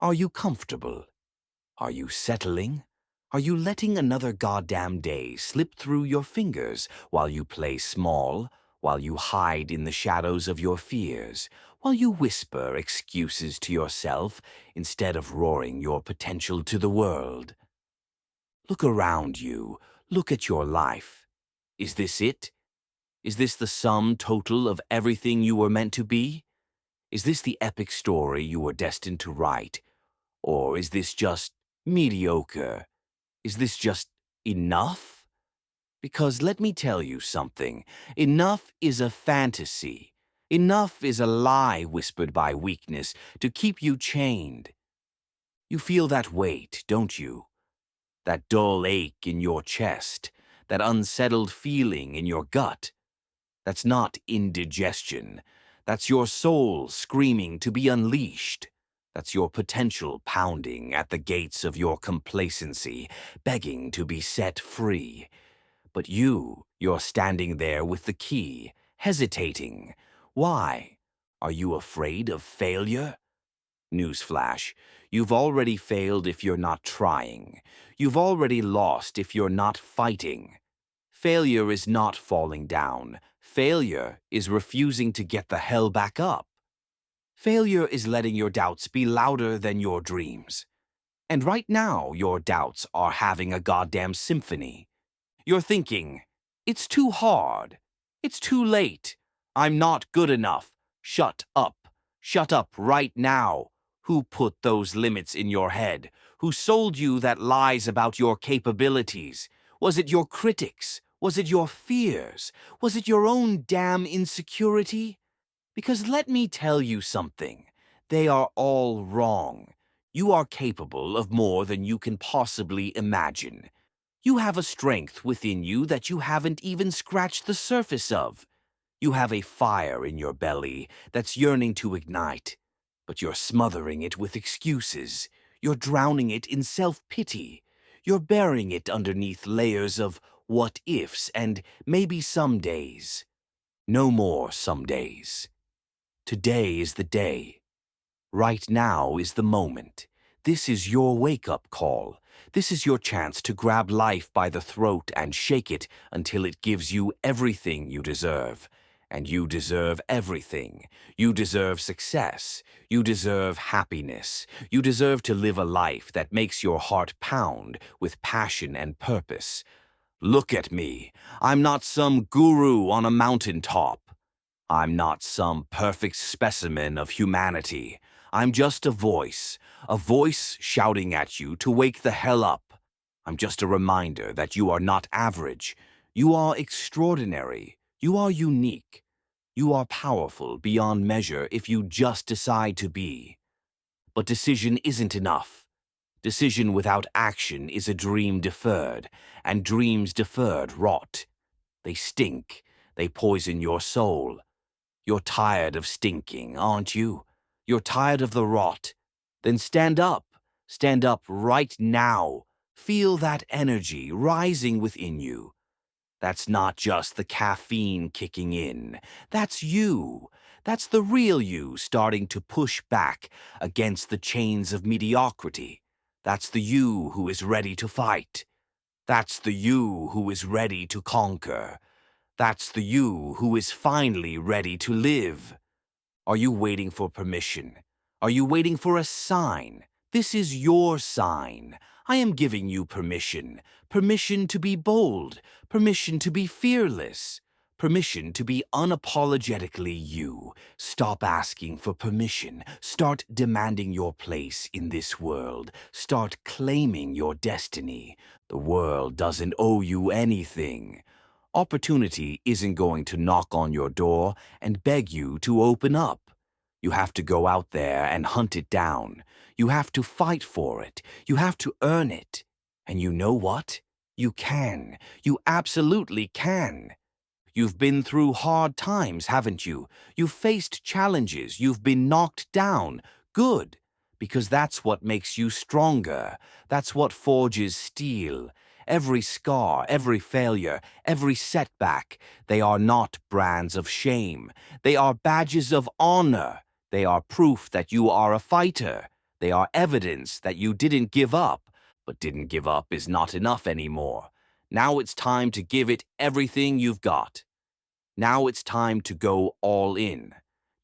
Are you comfortable? Are you settling? Are you letting another goddamn day slip through your fingers while you play small, while you hide in the shadows of your fears, while you whisper excuses to yourself instead of roaring your potential to the world? Look around you. Look at your life. Is this it? Is this the sum total of everything you were meant to be? Is this the epic story you were destined to write? Or is this just mediocre? Is this just enough? Because let me tell you something. Enough is a fantasy. Enough is a lie whispered by weakness to keep you chained. You feel that weight, don't you? That dull ache in your chest, that unsettled feeling in your gut. That's not indigestion. That's your soul screaming to be unleashed. That's your potential pounding at the gates of your complacency, begging to be set free. But you're standing there with the key, hesitating. Why? Are you afraid of failure? Newsflash, you've already failed if you're not trying. You've already lost if you're not fighting. Failure is not falling down. Failure is refusing to get the hell back up. Failure is letting your doubts be louder than your dreams. And right now, your doubts are having a goddamn symphony. You're thinking, it's too hard. It's too late. I'm not good enough. Shut up. Shut up right now. Who put those limits in your head? Who sold you that lies about your capabilities? Was it your critics? Was it your fears? Was it your own damn insecurity? Because let me tell you something. They are all wrong. You are capable of more than you can possibly imagine. You have a strength within you that you haven't even scratched the surface of. You have a fire in your belly that's yearning to ignite, but you're smothering it with excuses. You're drowning it in self-pity. You're burying it underneath layers of what-ifs and maybe some days. No more some days. Today is the day. Right now is the moment. This is your wake-up call. This is your chance to grab life by the throat and shake it until it gives you everything you deserve. And you deserve everything. You deserve success. You deserve happiness. You deserve to live a life that makes your heart pound with passion and purpose. Look at me. I'm not some guru on a mountaintop. I'm not some perfect specimen of humanity. I'm just a voice shouting at you to wake the hell up. I'm just a reminder that you are not average. You are extraordinary. You are unique. You are powerful beyond measure if you just decide to be. But decision isn't enough. Decision without action is a dream deferred, and dreams deferred rot. They stink. They poison your soul. You're tired of stinking, aren't you? You're tired of the rot. Then stand up. Stand up right now. Feel that energy rising within you. That's not just the caffeine kicking in. That's you. That's the real you starting to push back against the chains of mediocrity. That's the you who is ready to fight. That's the you who is ready to conquer. That's the you who is finally ready to live. Are you waiting for permission? Are you waiting for a sign? This is your sign. I am giving you permission. Permission to be bold. Permission to be fearless. Permission to be unapologetically you. Stop asking for permission. Start demanding your place in this world. Start claiming your destiny. The world doesn't owe you anything. Opportunity isn't going to knock on your door and beg you to open up. You have to go out there and hunt it down. You have to fight for it. You have to earn it. And you know what? You can. You absolutely can. You've been through hard times, haven't you? You've faced challenges. You've been knocked down. Good. Because that's what makes you stronger. That's what forges steel. Every scar, every failure, every setback, they are not brands of shame. They are badges of honor. They are proof that you are a fighter. They are evidence that you didn't give up, but didn't give up is not enough anymore. Now it's time to give it everything you've got. Now it's time to go all in.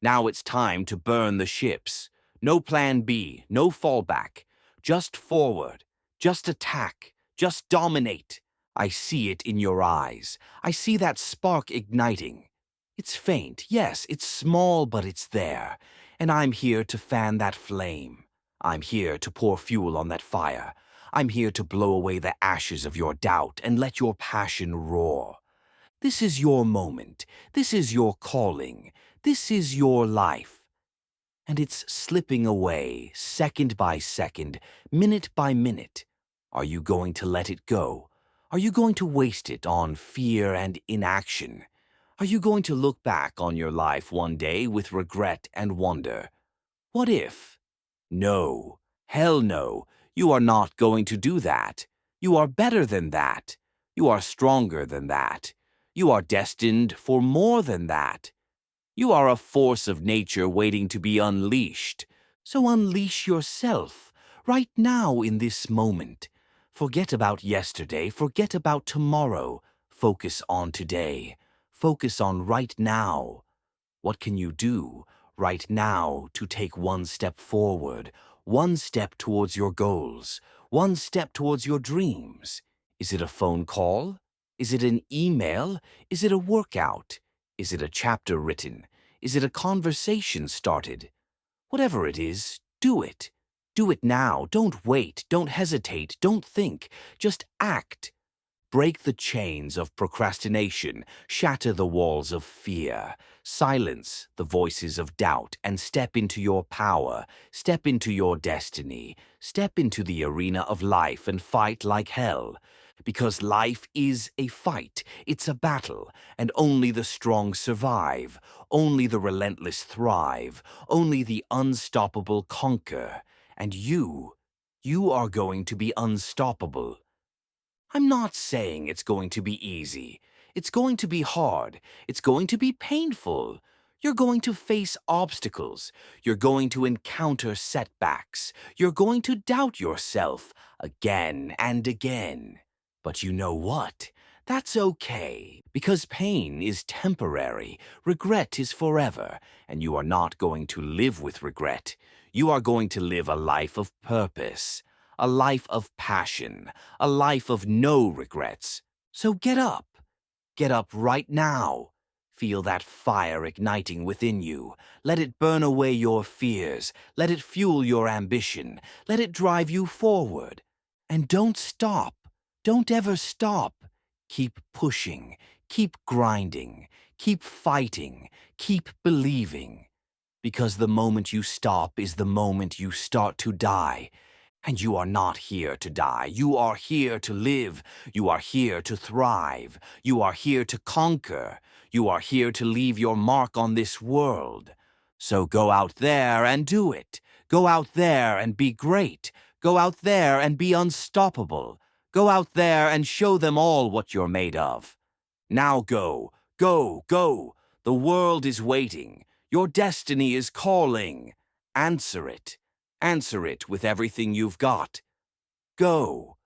Now it's time to burn the ships. No plan B, no fallback. Just forward. Just attack. Just dominate. I see it in your eyes. I see that spark igniting. It's faint, yes, it's small, but it's there. And I'm here to fan that flame. I'm here to pour fuel on that fire. I'm here to blow away the ashes of your doubt and let your passion roar. This is your moment. This is your calling. This is your life. And it's slipping away, second by second, minute by minute. Are you going to let it go? Are you going to waste it on fear and inaction? Are you going to look back on your life one day with regret and wonder? What if? No. Hell no. You are not going to do that. You are better than that. You are stronger than that. You are destined for more than that. You are a force of nature waiting to be unleashed. So unleash yourself, right now in this moment. Forget about yesterday, forget about tomorrow. Focus on today. Focus on right now. What can you do right now to take one step forward, one step towards your goals, one step towards your dreams? Is it a phone call? Is it an email? Is it a workout? Is it a chapter written? Is it a conversation started? Whatever it is, do it. Do it now. Don't wait. Don't hesitate. Don't think. Just act. Break the chains of procrastination, shatter the walls of fear, silence the voices of doubt, and step into your power, step into your destiny, step into the arena of life and fight like hell. Because life is a fight, it's a battle, and only the strong survive, only the relentless thrive, only the unstoppable conquer. And you are going to be unstoppable. I'm not saying it's going to be easy. It's going to be hard. It's going to be painful. You're going to face obstacles. You're going to encounter setbacks. You're going to doubt yourself again and again. But you know what? That's okay, because pain is temporary, regret is forever, and you are not going to live with regret. You are going to live a life of purpose, a life of passion, a life of no regrets. So get up. Get up right now. Feel that fire igniting within you. Let it burn away your fears. Let it fuel your ambition. Let it drive you forward. And don't stop. Don't ever stop. Keep pushing. Keep grinding. Keep fighting. Keep believing. Because the moment you stop is the moment you start to die. And you are not here to die. You are here to live. You are here to thrive. You are here to conquer. You are here to leave your mark on this world. So go out there and do it. Go out there and be great. Go out there and be unstoppable. Go out there and show them all what you're made of. Now go, go, go. The world is waiting. Your destiny is calling. Answer it. Answer it with everything you've got. Go.